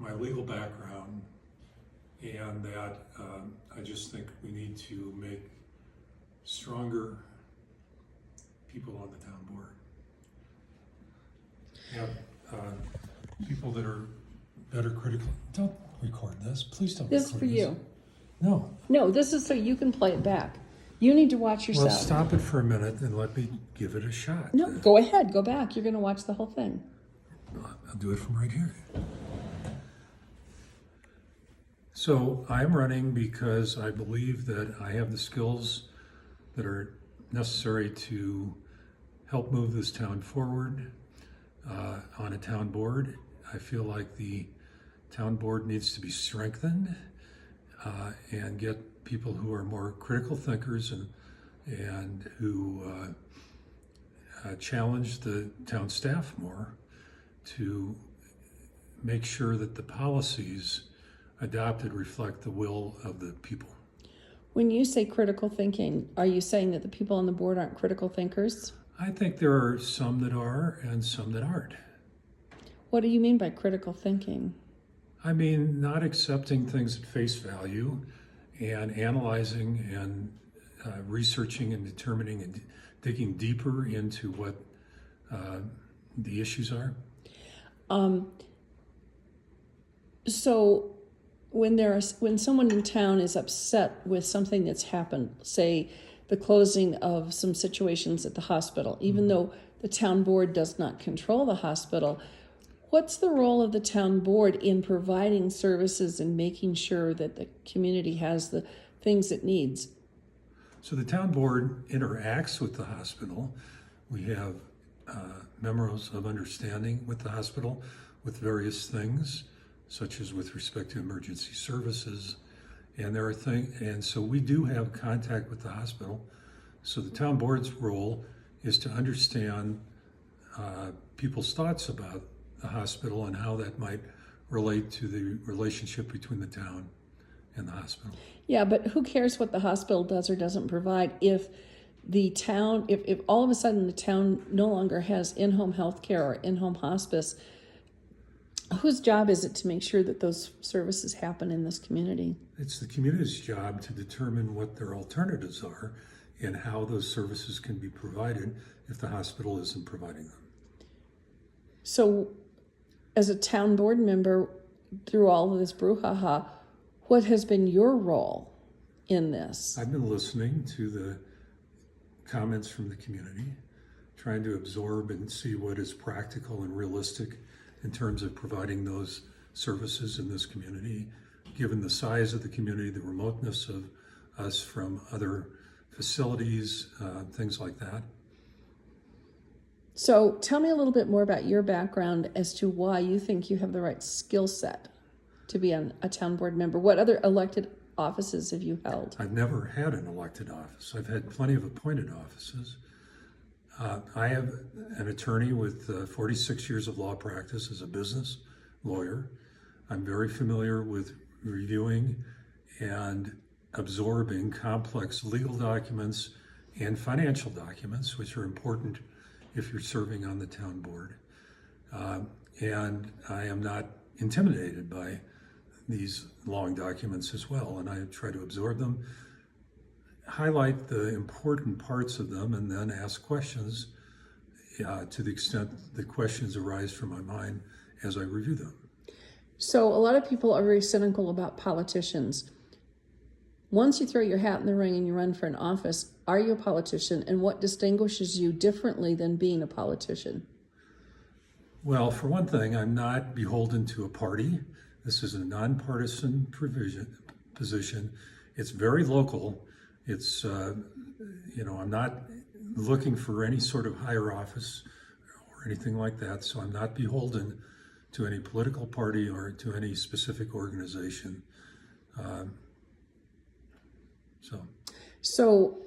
my legal background, and that I just think we need to make stronger people on the town board. Have people that are better critical. Don't record this. Please don't This is record for this. you. No. No, this is so you can play it back. You need to watch yourself. Well, stop it for a minute and let me give it a shot. No, go ahead. Go back. You're going to watch the whole thing. I'll do it from right here. So I'm running because I believe that I have the skills that are necessary to help move this town forward on a town board. I feel like the town board needs to be strengthened and get people who are more critical thinkers and who challenge the town staff more to make sure that the policies adopted reflect the will of the people. When you say critical thinking, are you saying that the people on the board aren't critical thinkers? I think there are some that are and some that aren't. What do you mean by critical thinking? I mean, not accepting things at face value and analyzing and researching and determining and digging deeper into what the issues are. So when someone in town is upset with something that's happened, say the closing of some situations at the hospital, even though the town board does not control the hospital, what's the role of the town board in providing services and making sure that the community has the things it needs? So the town board interacts with the hospital. We have memos of understanding with the hospital with various things, such as with respect to emergency services. And there are things, and so we do have contact with the hospital. So the town board's role is to understand people's thoughts about the hospital and how that might relate to the relationship between the town and the hospital. Yeah, but who cares what the hospital does or doesn't provide if the town, if all of a sudden the town no longer has in-home health care or in-home hospice, whose job is it to make sure that those services happen in this community? It's the community's job to determine what their alternatives are and how those services can be provided if the hospital isn't providing them. So, as a town board member, through all of this brouhaha, what has been your role in this? I've been listening to the comments from the community, trying to absorb and see what is practical and realistic in terms of providing those services in this community, given the size of the community, the remoteness of us from other facilities, things like that. So tell me a little bit more about your background as to why you think you have the right skill set to be a town board member. What other elected offices have you held? I've never had an elected office. I've had plenty of appointed offices. I have an attorney with 46 years of law practice as a business lawyer. I'm very familiar with reviewing and absorbing complex legal documents and financial documents, which are important if you're serving on the town board. And I am not intimidated by these long documents as well, and I try to absorb them, highlight the important parts of them, and then ask questions to the extent the questions arise from my mind as I review them. So a lot of people are very cynical about politicians. Once you throw your hat in the ring and you run for an office, are you a politician, and what distinguishes you differently than being a politician? Well, for one thing, I'm not beholden to a party. This is a nonpartisan position. It's very local. It's, I'm not looking for any sort of higher office or anything like that, so I'm not beholden to any political party or to any specific organization. So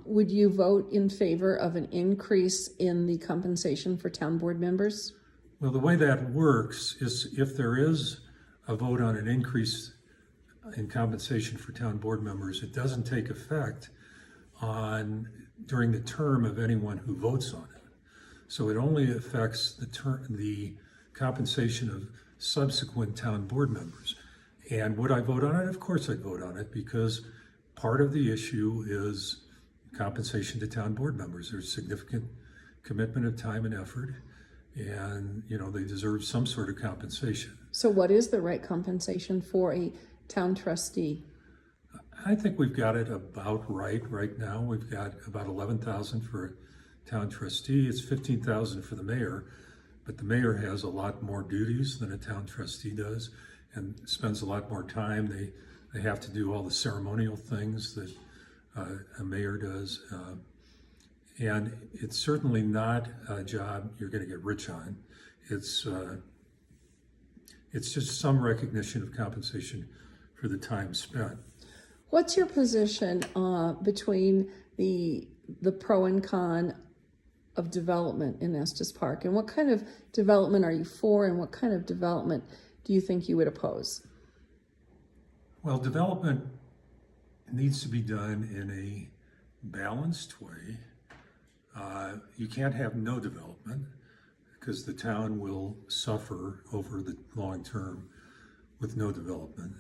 would you vote in favor of an increase in the compensation for town board members? Well, the way that works is if there is a vote on an increase in compensation for town board members, it doesn't take effect during the term of anyone who votes on it. So it only affects the compensation of subsequent town board members. And would I vote on it? Of course I'd vote on it, because part of the issue is compensation to town board members. There's significant commitment of time and effort, and they deserve some sort of compensation. So what is the right compensation for a town trustee? I think we've got it about right now. We've got about $11,000 for a town trustee. It's $15,000 for the mayor, but the mayor has a lot more duties than a town trustee does, and spends a lot more time. They have to do all the ceremonial things that a mayor does, and it's certainly not a job you're going to get rich on. It's just some recognition of compensation for the time spent. What's your position between the pro and con of development in Estes Park, and what kind of development are you for, and what kind of development do you think you would oppose? Well, development needs to be done in a balanced way. You can't have no development, because the town will suffer over the long term with no development.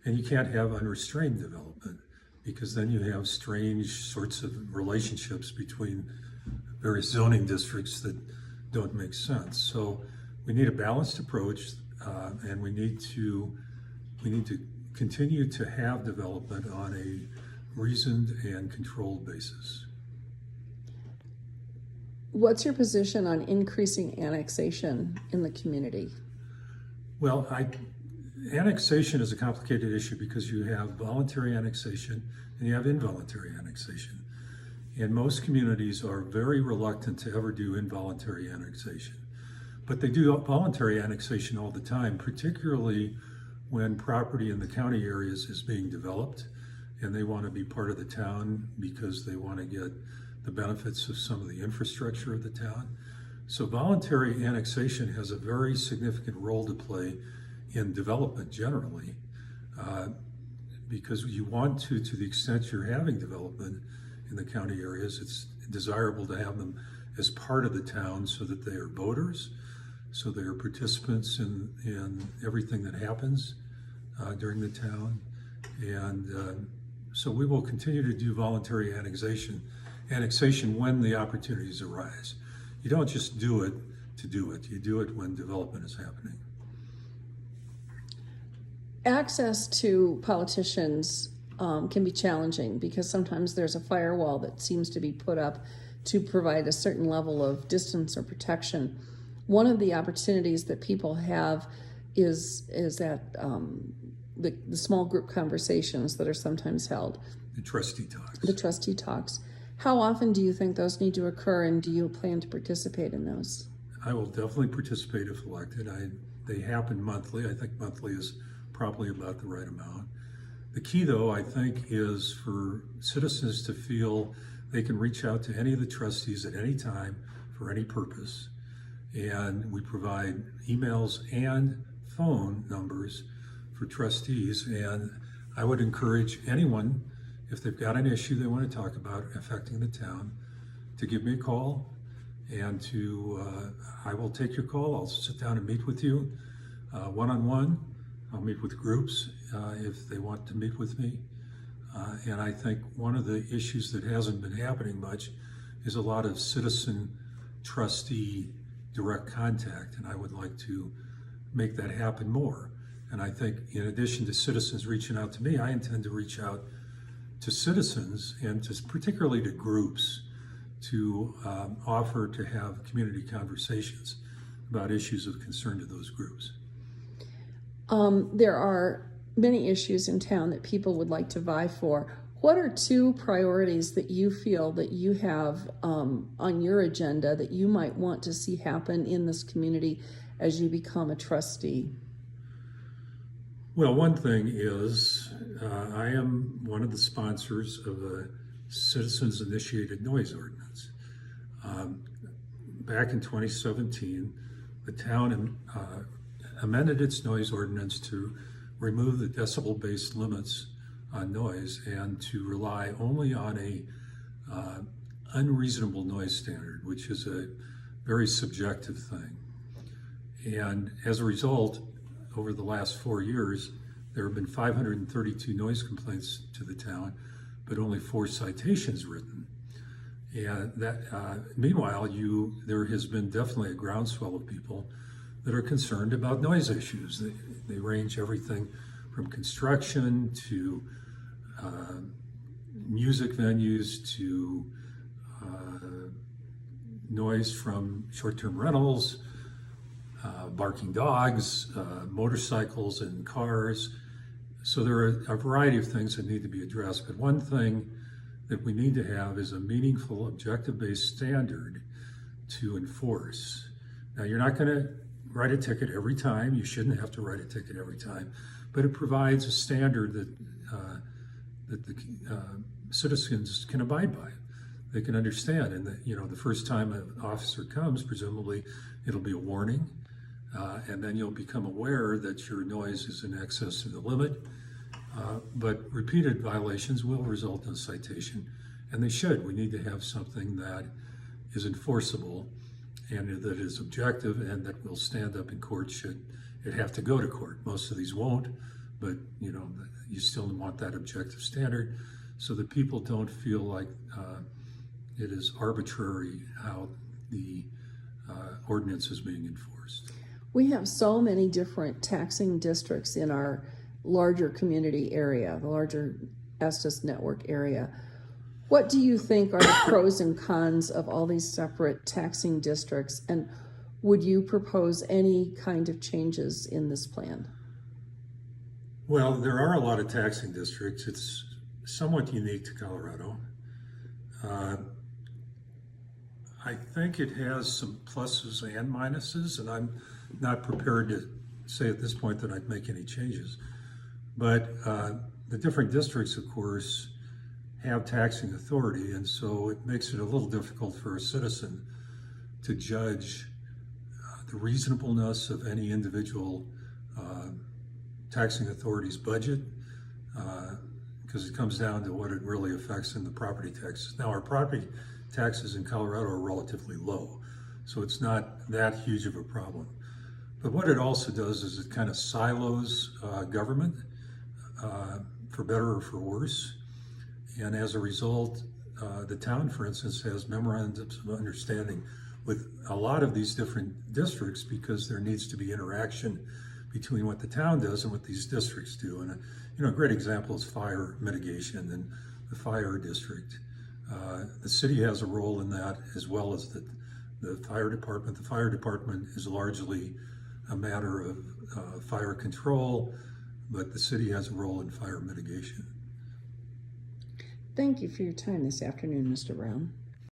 And you can't have unrestrained development, because then you have strange sorts of relationships between various zoning districts that don't make sense. So we need a balanced approach, and we need to continue to have development on a reasoned and controlled basis. What's your position on increasing annexation in the community? Well, annexation is a complicated issue, because you have voluntary annexation and you have involuntary annexation. And most communities are very reluctant to ever do involuntary annexation. But they do voluntary annexation all the time, particularly when property in the county areas is being developed and they want to be part of the town because they want to get the benefits of some of the infrastructure of the town. So voluntary annexation has a very significant role to play in development generally, because you want to the extent you're having development in the county areas, it's desirable to have them as part of the town, so that they are voters, so they are participants in everything that happens during the town. And so we will continue to do voluntary annexation when the opportunities arise. You don't just do it to do it. You do it when development is happening. Access to politicians can be challenging, because sometimes there's a firewall that seems to be put up to provide a certain level of distance or protection. One of the opportunities that people have is that the small group conversations that are sometimes held. The trustee talks. The trustee talks. How often do you think those need to occur, and do you plan to participate in those? I will definitely participate if elected. They happen monthly. I think monthly is probably about the right amount. The key, though, I think, is for citizens to feel they can reach out to any of the trustees at any time for any purpose. And we provide emails and phone numbers for trustees. And I would encourage anyone, if they've got an issue they want to talk about affecting the town, to give me a call, and I will take your call. I'll sit down and meet with you one-on-one. I'll meet with groups if they want to meet with me. And I think one of the issues that hasn't been happening much is a lot of citizen trustee direct contact, and I would like to make that happen more. And I think in addition to citizens reaching out to me, I intend to reach out to citizens, and particularly to groups, to offer to have community conversations about issues of concern to those groups. There are many issues in town that people would like to vie for. What are two priorities that you feel that you have on your agenda that you might want to see happen in this community as you become a trustee? Well, one thing is I am one of the sponsors of a citizens-initiated noise ordinance. Back in 2017, the town amended its noise ordinance to remove the decibel-based limits on noise and to rely only on a unreasonable noise standard, which is a very subjective thing. And as a result, over the last 4 years, there have been 532 noise complaints to the town, but only 4 citations written. And that, meanwhile, there has been definitely a groundswell of people that are concerned about noise issues. They range everything from construction to music venues to noise from short-term rentals, barking dogs, motorcycles and cars. So there are a variety of things that need to be addressed. But one thing that we need to have is a meaningful, objective-based standard to enforce. Now, you're not going to write a ticket every time. You shouldn't have to write a ticket every time. But it provides a standard that the citizens can abide by. They can understand, and that, the first time an officer comes, presumably it'll be a warning, and then you'll become aware that your noise is in excess of the limit. But repeated violations will result in a citation, and they should. We need to have something that is enforceable and that is objective and that will stand up in court should it have to go to court. Most of these won't, but you still want that objective standard so that people don't feel like it is arbitrary how the ordinance is being enforced. We have so many different taxing districts in our larger community area, the larger Estes network area. What do you think are the pros and cons of all these separate taxing districts, and would you propose any kind of changes in this plan? Well, there are a lot of taxing districts. It's somewhat unique to Colorado. I think it has some pluses and minuses, and I'm not prepared to say at this point that I'd make any changes. But the different districts, of course, have taxing authority, and so it makes it a little difficult for a citizen to judge the reasonableness of any individual taxing authority's budget, because it comes down to what it really affects in the property taxes. Now, our property taxes in Colorado are relatively low, so it's not that huge of a problem. But what it also does is it kind of silos government, for better or for worse. And as a result, the town, for instance, has memorandums of understanding with a lot of these different districts because there needs to be interaction between what the town does and what these districts do. And a great example is fire mitigation and the fire district. The city has a role in that, as well as the fire department. The fire department is largely a matter of fire control, but the city has a role in fire mitigation. Thank you for your time this afternoon, Mr. Brown.